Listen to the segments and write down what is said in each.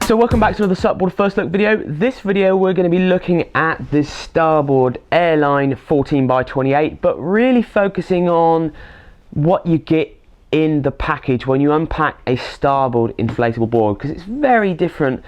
So welcome back to another SUPboard first look video. This video we're going to be looking at this Starboard Airline 14x28, but really focusing on what you get in the package when you unpack a Starboard inflatable board, because it's very different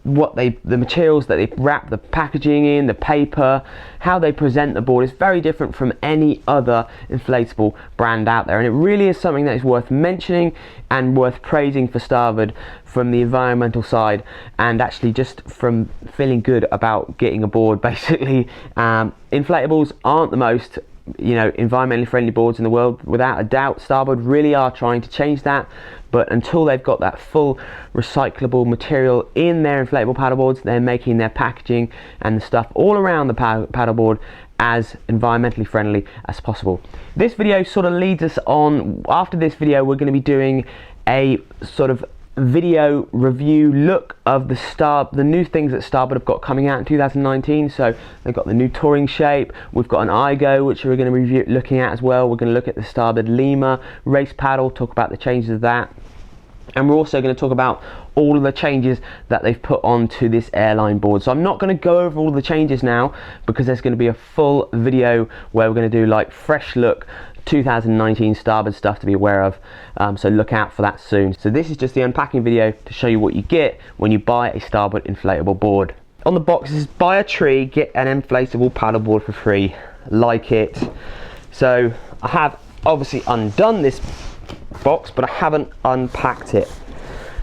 the materials that they wrap the packaging in, the paper, how they present the board is very different from any other inflatable brand out there, and it really is something that is worth mentioning and worth praising for Starboard from the environmental side, and actually just from feeling good about getting a board. Basically, inflatables aren't the most environmentally friendly boards in the world, without a doubt. Starboard really are trying to change that, but until they've got that full recyclable material in their inflatable paddleboards, they're making their packaging and the stuff all around the paddleboard as environmentally friendly as possible. This video sort of leads us on. After this video, we're going to be doing a sort of video review look of the new things that Starboard have got coming out in 2019. So they've got the new touring shape, we've got an iGo which we're going to be looking at as well. We're going to look at the Starboard Lima race paddle, talk about the changes of that, and we're also going to talk about all of the changes that they've put onto this airline board. So I'm not going to go over all the changes now, because there's going to be a full video where we're going to do like fresh look 2019 Starboard stuff to be aware of, so look out for that soon. So this is just the unpacking video to show you what you get when you buy a Starboard inflatable board. On the box is buy a tree, get an inflatable paddleboard for free. Like it. So I have obviously undone this box, but I haven't unpacked it.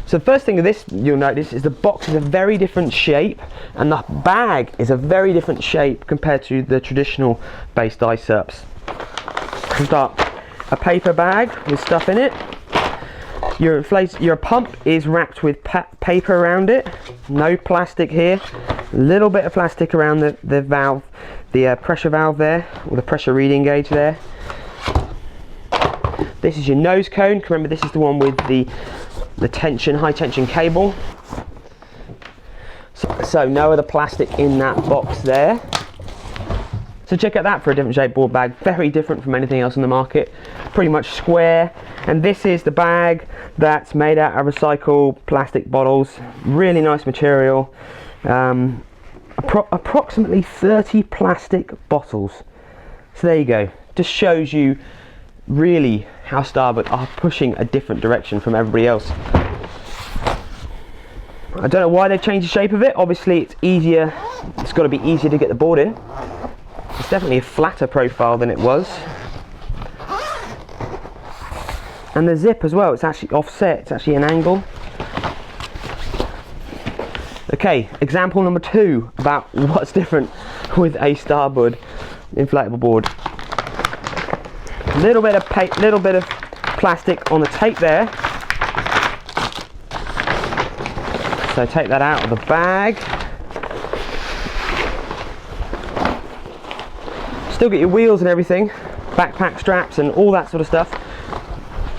So the first thing of this you'll notice is the box is a very different shape, and the bag is a very different shape compared to the traditional based iSUPs. We've got a paper bag with stuff in it. Your pump is wrapped with paper around it. No plastic here. A little bit of plastic around the valve, the pressure valve there, or the pressure reading gauge there. This is your nose cone. Remember, this is the one with the high tension cable. So no other plastic in that box there. So check out that for a different shaped board bag, very different from anything else on the market, pretty much square. And this is the bag that's made out of recycled plastic bottles, really nice material. Approximately 30 plastic bottles. So there you go, just shows you really how Starboard are pushing a different direction from everybody else. I don't know why they've changed the shape of it. Obviously it's easier, it's got to be easier to get the board in. It's definitely a flatter profile than it was. And the zip as well, it's actually offset, it's actually an angle. Okay, example number 2 about what's different with a Starboard inflatable board. Little bit of plastic on the tape there. So take that out of the bag. Still get your wheels and everything, backpack straps and all that sort of stuff.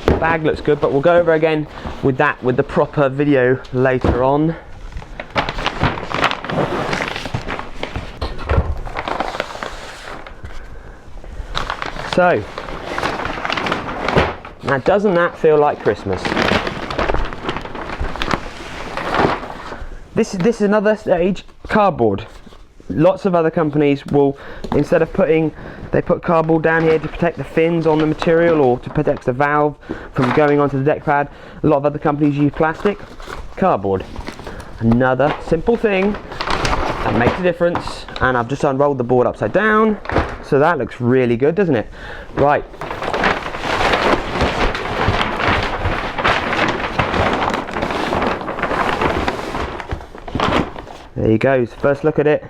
The bag looks good, but we'll go over again with that with the proper video later on. So now, doesn't that feel like Christmas? This is another stage, cardboard. Lots of other companies will, instead of they put cardboard down here to protect the fins on the material or to protect the valve from going onto the deck pad. A lot of other companies use plastic. Cardboard. Another simple thing that makes a difference. And I've just unrolled the board upside down, so that looks really good, doesn't it? Right. There you go, first look at it.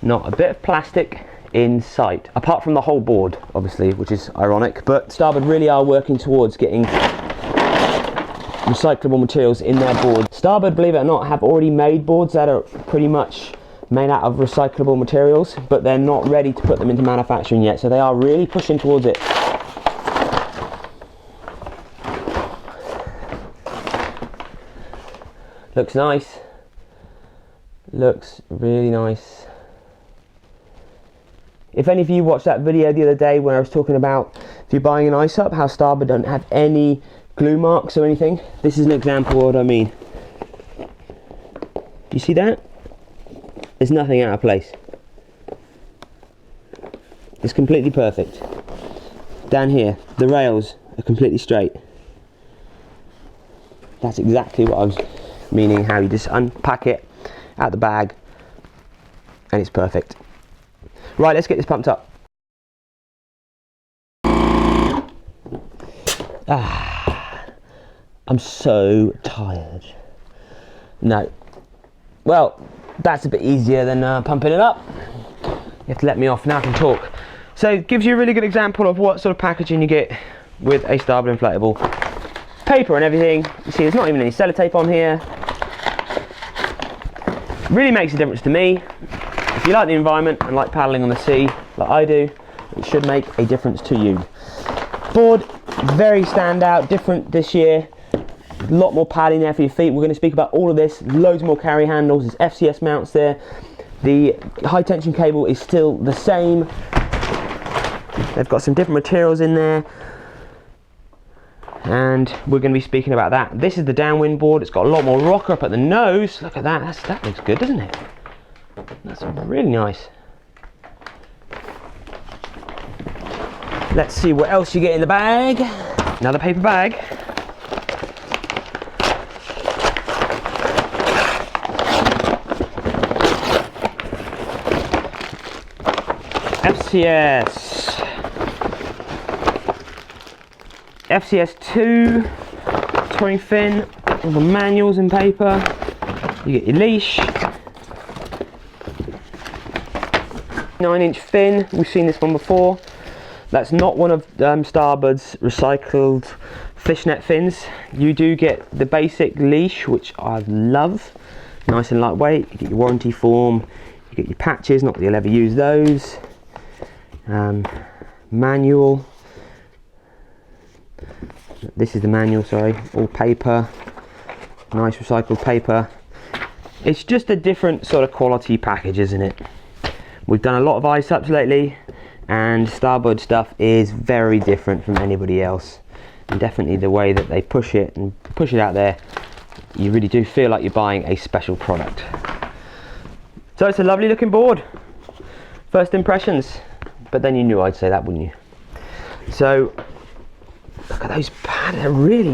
Not a bit of plastic in sight, apart from the whole board, obviously, which is ironic, but Starboard really are working towards getting recyclable materials in their board. Starboard, believe it or not, have already made boards that are pretty much made out of recyclable materials, but they're not ready to put them into manufacturing yet, so they are really pushing towards it. Looks nice. Looks really nice. If any of you watched that video the other day when I was talking about if you're buying an iSUP, how Starboard don't have any glue marks or anything. This is an example of what I mean. You see that? There's nothing out of place. It's completely perfect. Down here, the rails are completely straight. That's exactly what I was meaning, how you just unpack it out the bag and it's perfect. Right, let's get this pumped up. I'm so tired. No. Well, that's a bit easier than pumping it up. You have to let me off, now I can talk. So it gives you a really good example of what sort of packaging you get with a Starboard inflatable. Paper and everything. You see there's not even any sellotape on here. Really makes a difference to me. If you like the environment and like paddling on the sea like I do, it should make a difference to you. Board, very standout, different this year. A lot more padding there for your feet. We're going to speak about all of this. Loads more carry handles. There's FCS mounts there. The high tension cable is still the same. They've got some different materials in there. And we're going to be speaking about that. This is the downwind board. It's got a lot more rocker up at the nose. Look at that. That looks good, doesn't it? That's really nice. Let's see what else you get in the bag. Another paper bag. FCS 2 towing fin, all the manuals and paper. You get your leash, 9-inch fin. We've seen this one before. That's not one of Starboard's recycled fishnet fins. You do get the basic leash, which I love. Nice and lightweight. You get your warranty form. You get your patches. Not that you'll ever use those. Manual. This is the manual, sorry, all paper, nice recycled paper. It's just a different sort of quality package, isn't it? We've done a lot of iSUPs lately, and Starboard stuff is very different from anybody else. And definitely the way that they push it out there, you really do feel like you're buying a special product. So it's a lovely looking board. First impressions, but then you knew I'd say that, wouldn't you? So look at those pads, they're really,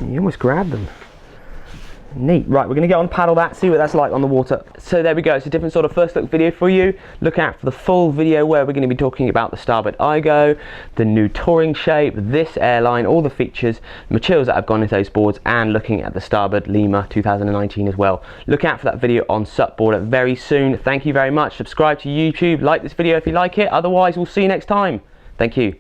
you almost grab them. Neat. Right, we're going to get on paddle that, see what that's like on the water. So there we go, it's a different sort of first look video for you. Look out for the full video where we're going to be talking about the Starboard iGo, the new touring shape, this airline, all the features, materials that have gone into those boards, and looking at the Starboard Lima 2019 as well. Look out for that video on SUPboarder very soon. Thank you very much. Subscribe to YouTube, like this video if you like it. Otherwise, we'll see you next time. Thank you.